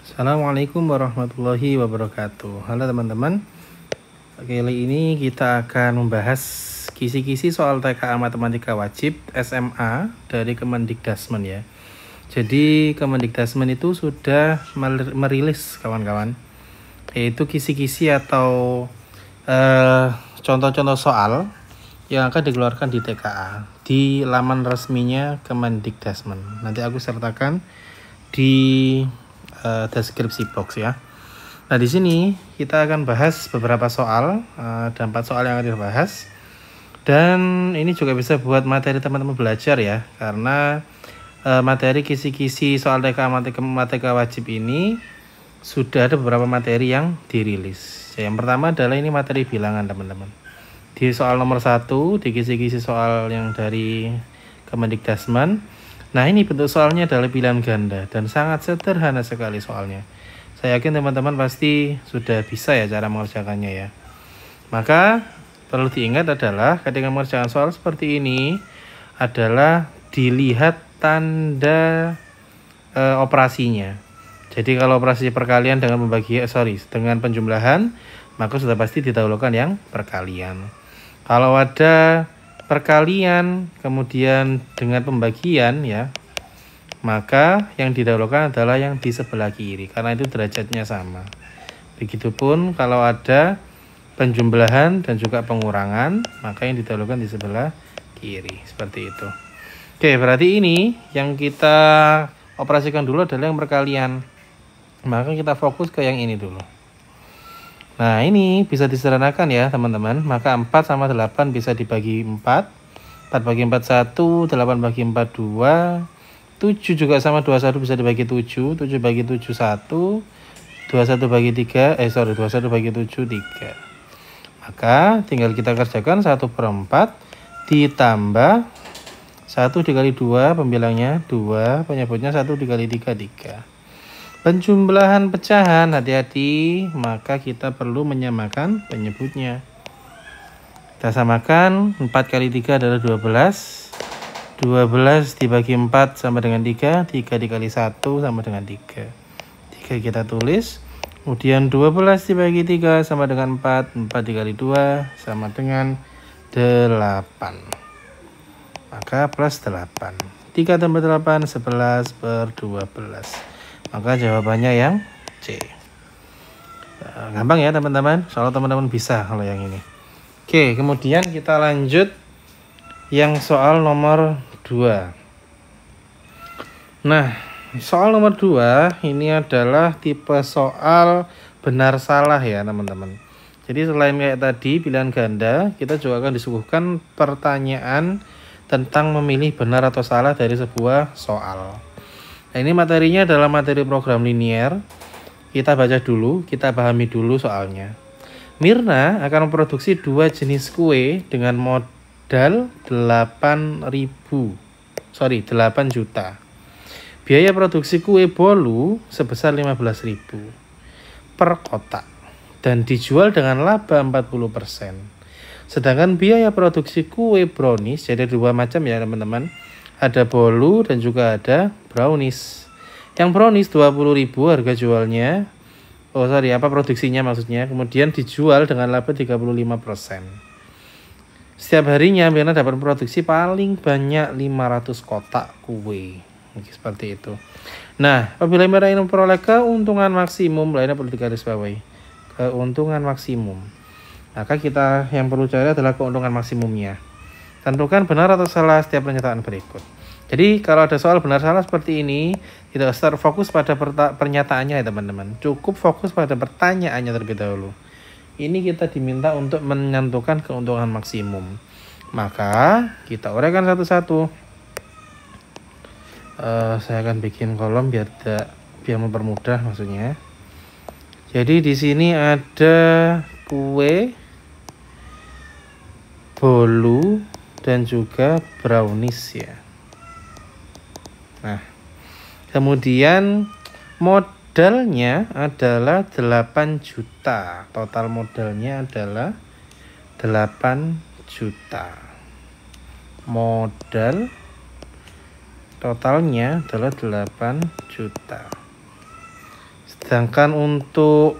Assalamualaikum warahmatullahi wabarakatuh. Halo teman-teman. Kali ini kita akan membahas kisi-kisi soal TKA Matematika Wajib SMA dari Kemendikdasmen ya. Jadi Kemendikdasmen itu sudah merilis kawan-kawan, yaitu kisi-kisi atau contoh-contoh soal yang akan dikeluarkan di TKA di laman resminya Kemendikdasmen. Nanti aku sertakan di deskripsi box ya. Nah, di sini kita akan bahas beberapa soal, ada 4 soal yang akan dibahas. Dan ini juga bisa buat materi teman-teman belajar ya, karena materi kisi-kisi soal TKA Matematika Wajib ini sudah ada beberapa materi yang dirilis. Yang pertama adalah ini materi bilangan teman-teman. Di soal nomor 1, di kisi-kisi soal yang dari Kemendikdasmen. Nah, ini bentuk soalnya adalah pilihan ganda dan sangat sederhana sekali soalnya. Saya yakin teman-teman pasti sudah bisa ya cara mengerjakannya ya. Maka perlu diingat adalah ketika mengerjakan soal seperti ini adalah dilihat tanda operasinya. Jadi kalau operasi perkalian dengan dengan penjumlahan, maka sudah pasti didahulukan yang perkalian. Kalau ada perkalian kemudian dengan pembagian ya, maka yang didahulukan adalah yang di sebelah kiri karena itu derajatnya sama. Begitupun kalau ada penjumlahan dan juga pengurangan, maka yang didahulukan di sebelah kiri, seperti itu. Oke, berarti ini yang kita operasikan dulu adalah yang perkalian, maka kita fokus ke yang ini dulu. Nah, ini bisa disederhanakan ya teman-teman. Maka 4 sama 8 bisa dibagi 4. 4 bagi 4 1, 8 bagi 4 2. 7 juga sama 21 bisa dibagi 7. 7 bagi 7 1. 21 bagi 3, 21 bagi 7 3. Maka tinggal kita kerjakan 1/4 ditambah 1 dikali 2, pembilangnya 2, penyebutnya 1 dikali 3 3. Penjumlahan pecahan, hati-hati, maka kita perlu menyamakan penyebutnya. Kita samakan, 4 kali 3 adalah 12. 12 dibagi 4 sama dengan 3. 3 dikali 1 sama dengan 3. 3 kita tulis. Kemudian 12 dibagi 3 sama dengan 4. 4 dikali 2 sama dengan 8. Maka plus 8. 3 tambah 8, 11/12. Maka jawabannya yang C. Gampang ya teman-teman. Soalnya teman-teman bisa kalau yang ini. Oke, kemudian kita lanjut yang soal nomor 2. Nah, soal nomor 2 ini adalah tipe soal benar salah ya teman-teman. Jadi selain kayak tadi pilihan ganda, kita juga akan disuguhkan pertanyaan tentang memilih benar atau salah dari sebuah soal. Nah, ini materinya adalah materi program linier. Kita baca dulu, kita pahami dulu soalnya. Mirna akan memproduksi 2 jenis kue dengan modal 8 juta. Biaya produksi kue bolu sebesar 15.000 per kotak dan dijual dengan laba 40%. Sedangkan biaya produksi kue brownies, jadi 2 macam ya teman-teman. Ada bolu dan juga ada brownies. Yang brownies 20.000 harga jualnya. Produksinya maksudnya. Kemudian dijual dengan laba 35%. Setiap harinya Mirna dapat produksi paling banyak 500 kotak kue. Seperti itu. Nah, apabila Mirna ingin memperoleh keuntungan maksimum, lainnya perlu digarisbawahi. Keuntungan maksimum. Maka kita yang perlu cari adalah keuntungan maksimumnya. Tentukan benar atau salah setiap pernyataan berikut. Jadi kalau ada soal benar salah seperti ini, tidak usah fokus pada pernyataannya ya teman-teman. Cukup fokus pada pertanyaannya terlebih dahulu. Ini kita diminta untuk menentukan keuntungan maksimum. Maka kita uraikan satu-satu. Saya akan bikin kolom biar mempermudah maksudnya. Jadi di sini ada kue, bolu, dan juga brownies ya. Nah, kemudian modalnya adalah 8 juta. Total modalnya adalah 8 juta. Modal totalnya adalah 8 juta. Sedangkan untuk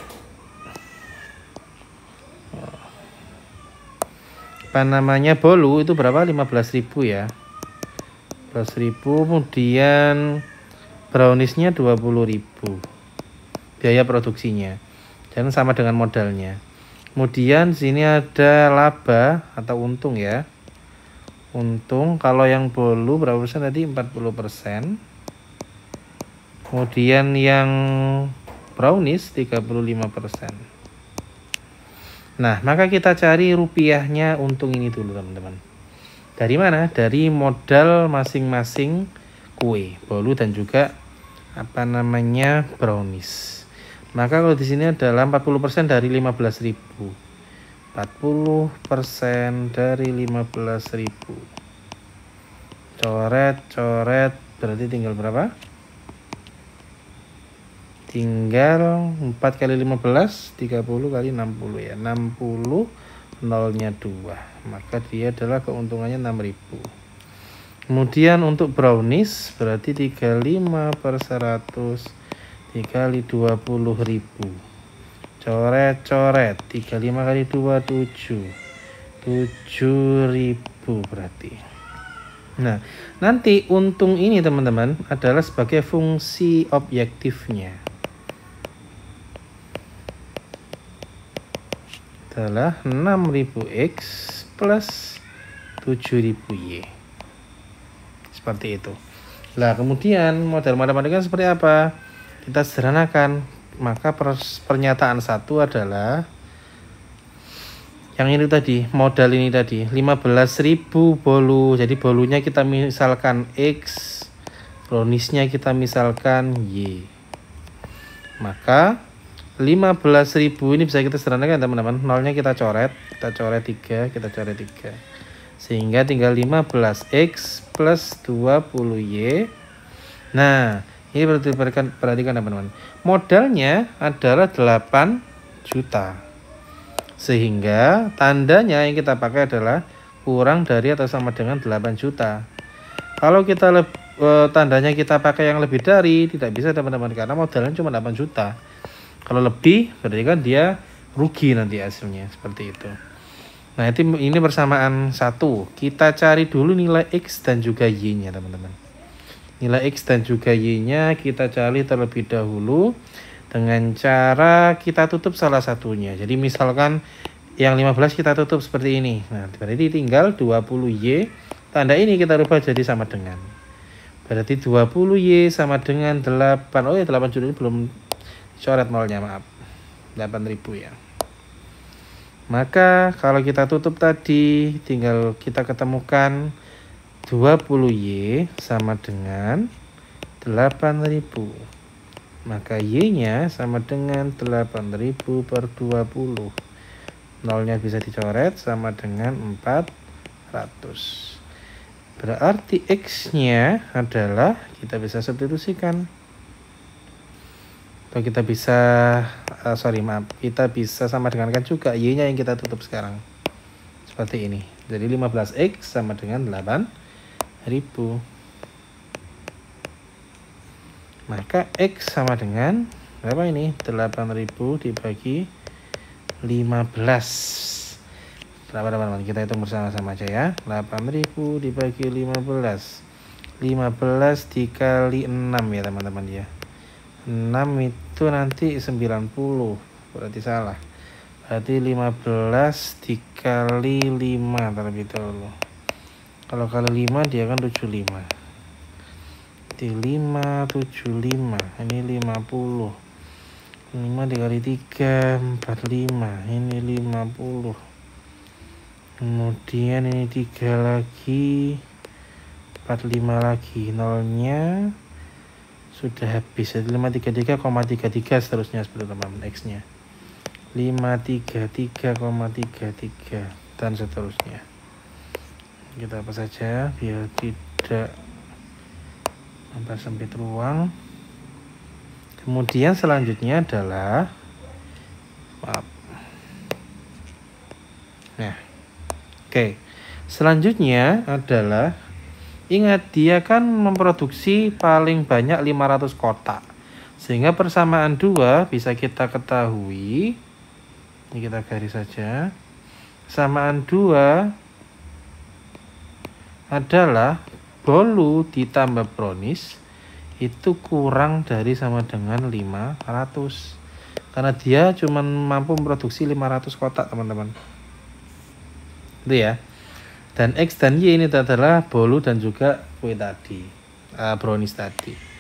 apa namanya bolu itu berapa? 15.000 ya. 15.000, kemudian browniesnya 20.000 biaya produksinya, dan sama dengan modalnya. Kemudian sini ada laba atau untung ya. Untung kalau yang bolu berapa persen tadi? 40%. Kemudian yang brownies 35%. Nah, maka kita cari rupiahnya untung ini dulu teman-teman. Dari mana? Dari modal masing-masing kue, bolu dan juga apa namanya brownies. Maka kalau di sini adalah 40% dari 15.000. 40% dari 15.000. Coret berarti tinggal berapa? Tinggal 4 kali 15, 30 kali 60 ya. 60, nolnya 2. Maka dia adalah keuntungannya 6.000. Kemudian untuk brownies berarti 35 per 100 dikali 20.000. Coret 35 kali 2 7. 7.000 berarti. Nah, nanti untung ini teman-teman adalah sebagai fungsi objektifnya. Adalah 6.000x plus 7.000y. Seperti itu. Nah, kemudian model matematika seperti apa? Kita sederhanakan. Maka pernyataan satu adalah yang ini tadi, modal ini tadi 15.000 bolu. Jadi bolunya kita misalkan X, browniesnya kita misalkan Y. Maka 15.000 ini bisa kita sederhanakan teman-teman. Nolnya kita coret 3, sehingga tinggal 15x plus 20y. Nah, ini perhatikan teman-teman. Modalnya adalah 8 juta. Sehingga tandanya yang kita pakai adalah kurang dari atau sama dengan 8 juta. Kalau kita tandanya kita pakai yang lebih dari, tidak bisa teman-teman, karena modalnya cuma 8 juta. Kalau lebih berarti kan dia rugi nanti hasilnya, seperti itu. Nah, ini persamaan 1. Kita cari dulu nilai X dan juga Y-nya teman-teman. Nilai X dan juga Y-nya kita cari terlebih dahulu dengan cara kita tutup salah satunya. Jadi misalkan yang 15 kita tutup seperti ini. Nah, berarti tinggal 20Y. Tanda ini kita rubah jadi sama dengan. Berarti 20Y sama dengan 8. Oh ya, 8 juta ini belum coret nolnya, maaf. 8.000 ya. Maka kalau kita tutup tadi, tinggal kita ketemukan 20Y sama dengan 8.000. Maka Y-nya sama dengan 8.000 per 20. Nolnya bisa dicoret sama dengan 400. Berarti X-nya adalah kita bisa substitusikan. Atau kita bisa kita bisa sama dengankan juga Y-nya yang kita tutup sekarang. Seperti ini. Jadi 15X sama dengan 8.000. Maka X sama dengan berapa ini? 8.000 dibagi 15. Berapa teman-teman? Kita hitung bersama-sama aja ya. 8.000 dibagi 15. 15 dikali 6 ya teman-teman ya. 6 itu nanti 90. Berarti salah. Berarti 15 dikali 5 terlebih dahulu. Kalau kali 5 dia kan 75. Di 5 75. Ini 50. 5 dikali 3 45. Ini 50. Kemudian ini 3 lagi, 45 lagi. Nolnya sudah habis. Jadi 533,33 seterusnya seperti teman-teman. X-nya 533,33 dan seterusnya. Kita apa saja biar tidak mempersempit ruang. Kemudian selanjutnya adalah Oke. Selanjutnya adalah, ingat dia kan memproduksi paling banyak 500 kotak. Sehingga persamaan 2 bisa kita ketahui. Ini kita garis saja. Persamaan 2 adalah bolu ditambah brownies itu kurang dari sama dengan 500. Karena dia cuma mampu memproduksi 500 kotak, teman-teman. Itu ya. Dan X dan Y ini adalah bolu dan juga kue tadi, brownies tadi.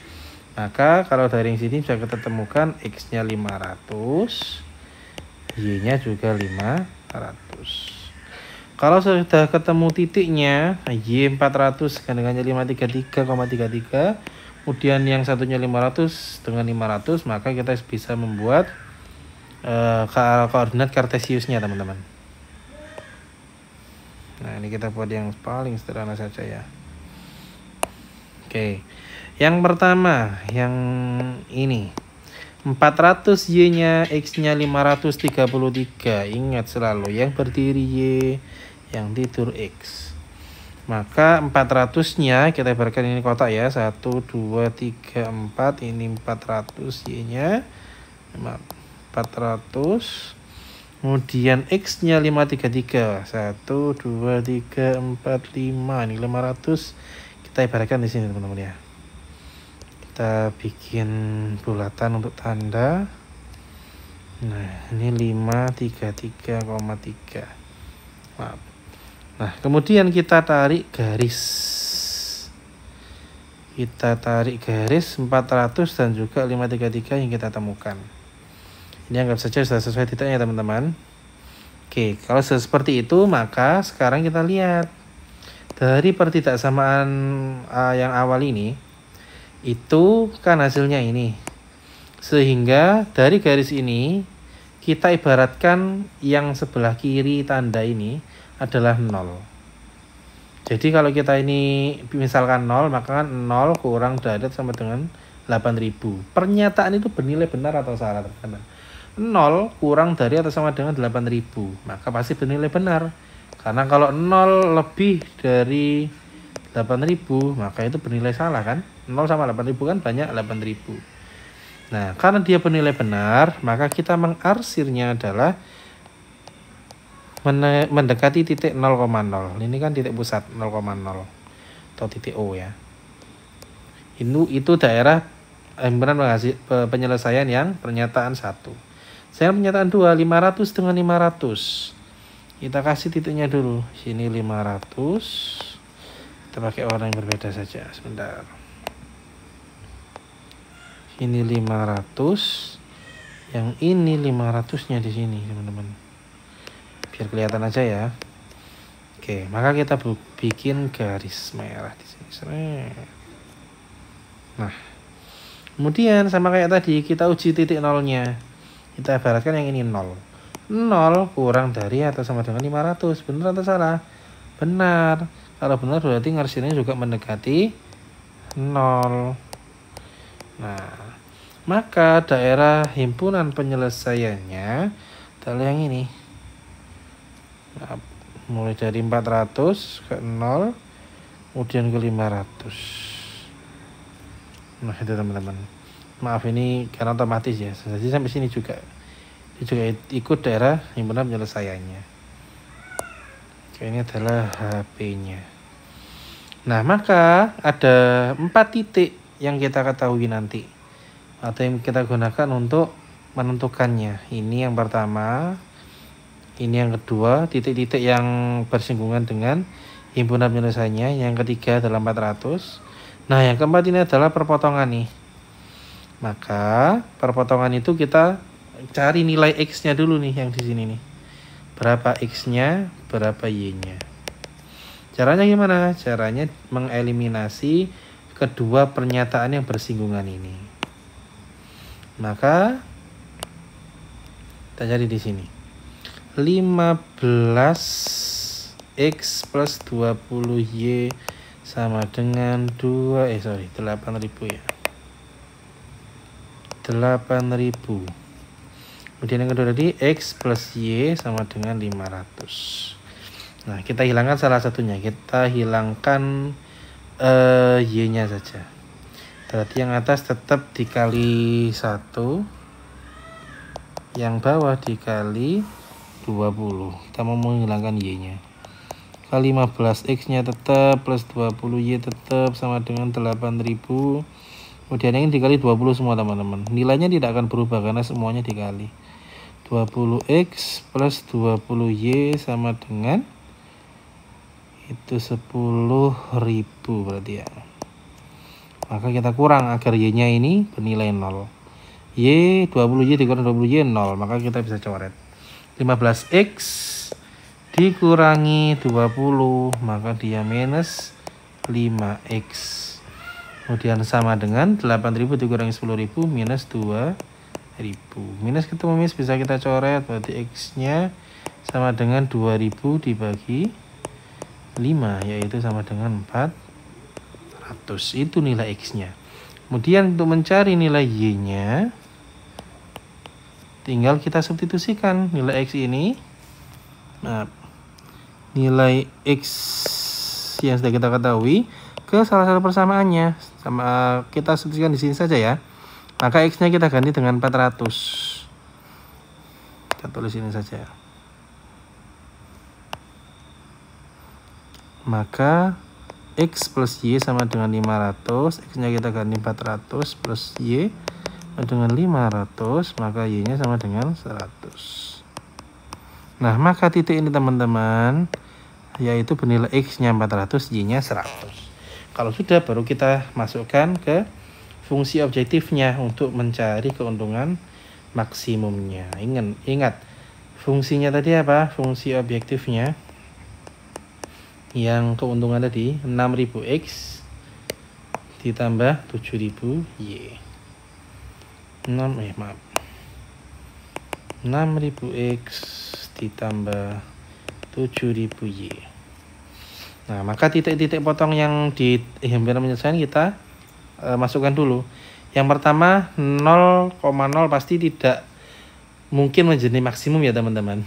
Maka kalau dari yang sini bisa kita temukan X-nya 500, Y-nya juga 500. Kalau sudah ketemu titiknya, Y 400 gandengannya 533,33, kemudian yang satunya 500 dengan 500, maka kita bisa membuat koordinat kartesiusnya, teman-teman. Nah, ini kita buat yang paling sederhana saja ya. Oke. Yang pertama, yang ini. 400 Y-nya, X-nya 533. Ingat selalu yang berdiri Y, yang tidur X. Maka 400-nya kita ibaratkan ini kotak ya. 1 2 3 4, ini 400 Y-nya 400. Kemudian X-nya 533. 1 2 3 4 5. Ini 500. Kita ibaratkan di sini, teman-teman ya. Kita bikin bulatan untuk tanda. Nah, ini 533,3. Maaf. Nah, kemudian kita tarik garis. Kita tarik garis 400 dan juga 533 yang kita temukan. Ini anggap saja sudah sesuai titiknya, teman-teman. Oke, kalau sudah seperti itu, maka sekarang kita lihat dari pertidaksamaan yang awal ini, itu kan hasilnya ini. Sehingga dari garis ini kita ibaratkan yang sebelah kiri tanda ini adalah 0. Jadi kalau kita ini misalkan 0, maka 0 kurang dari sama dengan 8000. Pernyataan itu bernilai benar atau salah, teman-teman? 0 kurang dari atau sama dengan 8000, maka pasti bernilai benar. Karena kalau 0 lebih dari 8000, maka itu bernilai salah kan? 0 sama 8000 kan banyak 8000. Nah, karena dia bernilai benar, maka kita mengarsirnya adalah mendekati titik 0,0. Ini kan titik pusat 0,0 atau titik O ya. Itu daerah himpunan penyelesaian yang pernyataan 1. Saya pernyataan 2, 500 dengan 500. Kita kasih titiknya dulu. Sini 500. Kita pakai warna yang berbeda saja. Sebentar. Ini 500. Yang ini 500-nya di sini, teman-teman. Biar kelihatan aja ya. Oke, maka kita bikin garis merah di sini. Nah, kemudian sama kayak tadi kita uji titik nolnya. Kita ibaratkan yang ini 0. 0 kurang dari atau sama dengan 500. Benar atau salah? Benar. Kalau benar berarti ngarsirnya juga mendekati 0. Nah, maka daerah himpunan penyelesaiannya adalah yang ini. Nah, mulai dari 400 ke 0, kemudian ke 500. Nah, itu teman-teman. Maaf ini karena otomatis ya. Jadi sampai sini juga. Ini juga ikut daerah himpunan penyelesaiannya. Oke, ini adalah HP-nya. Nah, maka ada 4 titik yang kita ketahui nanti atau yang kita gunakan untuk menentukannya. Ini yang pertama, ini yang kedua, titik-titik yang bersinggungan dengan himpunan penyelesaiannya. Yang ketiga adalah 400. Nah, yang keempat ini adalah perpotongan nih. Maka perpotongan itu kita cari nilai X-nya dulu nih yang di sini nih. Berapa X-nya, berapa Y-nya. Caranya gimana? Caranya mengeliminasi kedua pernyataan yang bersinggungan ini. Maka kita cari di sini. 15X plus 20Y sama dengan 8.000 ya. 8.000. Kemudian yang kedua tadi X plus Y sama dengan 500. Nah, kita hilangkan salah satunya. Kita hilangkan Y-nya saja. Berarti yang atas tetap dikali 1, yang bawah dikali 20. Kita mau menghilangkan Y-nya. Kali 15X-nya tetap plus 20Y tetap sama dengan 8.000. Kemudian ini dikali 20 semua teman-teman. Nilainya tidak akan berubah karena semuanya dikali. 20X plus 20Y sama dengan itu 10.000 berarti ya. Maka kita kurang agar Y-nya ini bernilai 0. Y 20Y dikurang 20Y 0. Maka kita bisa coret 15X dikurangi 20, maka dia minus 5X. Kemudian sama dengan 8.000 dikurangi 10.000 minus 2.000. Minus ketemu minus bisa kita coret, berarti X-nya sama dengan 2.000 dibagi 5, yaitu sama dengan 400. Itu nilai X-nya. Kemudian untuk mencari nilai Y-nya, tinggal kita substitusikan nilai X ini. Nah, nilai X yang sudah kita ketahui ke salah satu persamaannya. Sama kita substitusikan di sini saja ya. Maka X-nya kita ganti dengan 400. Kita tulis ini saja. Maka X plus Y sama dengan 500. X-nya kita ganti 400 plus Y dengan 500, maka Y-nya sama dengan 100. Nah, maka titik ini teman-teman, yaitu bernilai X-nya 400, Y-nya 100. Kalau sudah, baru kita masukkan ke fungsi objektifnya untuk mencari keuntungan maksimumnya. Ingat, fungsinya tadi apa? Fungsi objektifnya yang keuntungan tadi 6.000X ditambah 7.000Y. 6.000X ditambah 7.000Y. Nah, maka titik-titik potong yang di himpunan penyelesaian kita masukkan dulu. Yang pertama 0,0 pasti tidak mungkin menjadi maksimum ya teman-teman.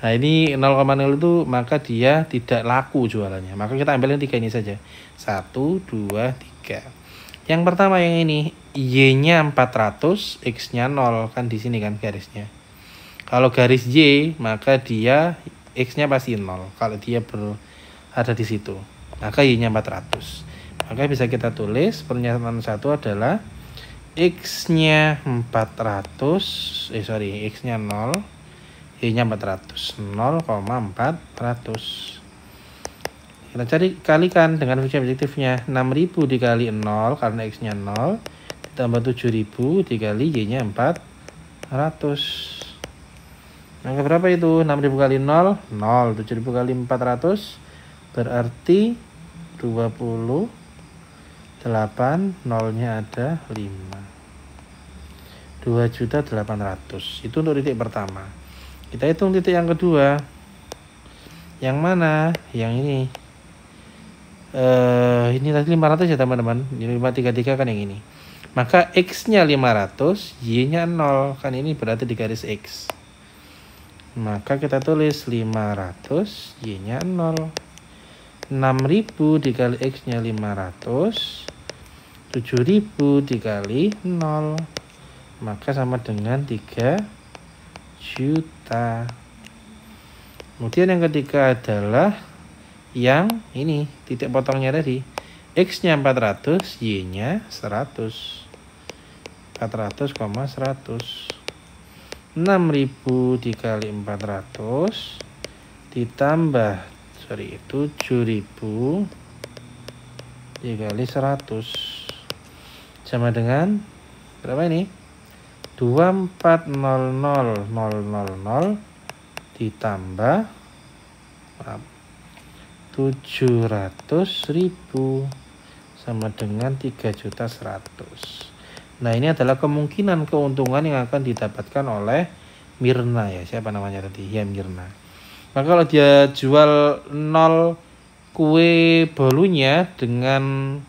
Nah, ini 0,0 itu maka dia tidak laku jualannya. Maka kita ambil yang 3 ini saja. 1, 2, 3. Yang pertama yang ini, Y-nya 400, X-nya 0, kan di sini kan garisnya. Kalau garis Y, maka dia X-nya pasti 0. Kalau dia ada di situ, maka Y-nya 400. Maka bisa kita tulis pernyataan 1 adalah X-nya 400, X-nya 0, Y-nya 400, 0,400. Kita kalikan dengan fungsi objektifnya. 6.000 dikali 0 karena X-nya 0, ditambah 7.000 dikali Y-nya 400. Maka berapa itu? 6.000 kali 0, 0. 7.000 kali 400 berarti 28, 0-nya ada 5. 2.800.000. Itu untuk titik pertama. Kita hitung titik yang kedua. Yang mana? Yang ini. Ini tadi 500 ya teman-teman. Ini 533 kan yang ini. Maka X-nya 500, Y-nya 0. Kan ini berarti di garis X. Maka kita tulis 500, Y-nya 0. 6.000 dikali X-nya 500, 7.000 dikali 0, maka sama dengan 3 juta. Kemudian yang ketiga adalah yang ini, titik potongnya tadi. X-nya 400, Y-nya 100. 400,100. 6.000 dikali 400 ditambah 7.000 dikali 100 sama dengan berapa ini? 24.000.000 ditambah 700.000 sama dengan 3.100.000. Nah, ini adalah kemungkinan keuntungan yang akan didapatkan oleh Mirna ya. Siapa namanya tadi? Ya, Mirna. Maka kalau dia jual 0 kue bolunya dengan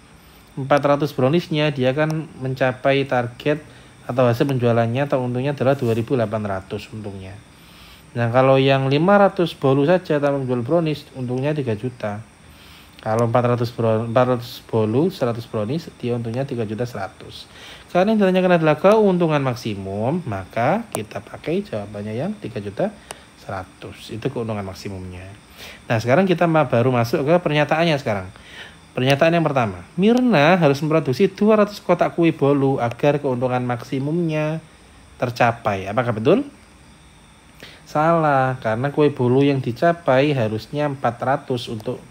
400 browniesnya, dia akan mencapai target atau hasil penjualannya atau untungnya adalah 2.800 untungnya. Nah, kalau yang 500 bolu saja tanpa menjual brownies, untungnya 3 juta. Kalau 400 bolu, 100 brownies, dia untungnya 3.100.000. Karena yang ditanyakan adalah keuntungan maksimum, maka kita pakai jawabannya yang 3.100.000. Itu keuntungan maksimumnya. Nah, sekarang kita baru masuk ke pernyataannya sekarang. Pernyataan yang pertama, Mirna harus memproduksi 200 kotak kue bolu agar keuntungan maksimumnya tercapai. Apakah betul? Salah, karena kue bolu yang dicapai harusnya 400 untuk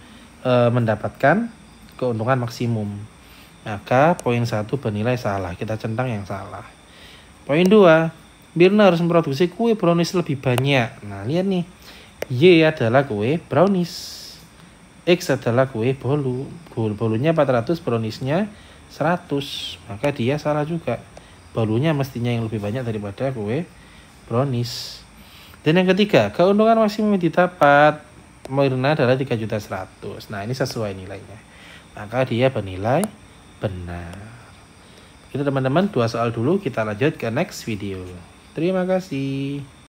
mendapatkan keuntungan maksimum. Maka poin 1 bernilai salah. Kita centang yang salah. Poin 2, Mirna harus memproduksi kue brownies lebih banyak. Nah, lihat nih. Y adalah kue brownies. X adalah kue bolu. Bolunya 400, browniesnya 100. Maka dia salah juga. Bolunya mestinya yang lebih banyak daripada kue brownies. Dan yang ketiga, keuntungan maksimum yang didapat Mirna adalah 3.100.000. Nah, ini sesuai nilainya. Maka dia bernilai benar. Itu teman-teman, 2 soal dulu. Kita lanjut ke next video. Terima kasih.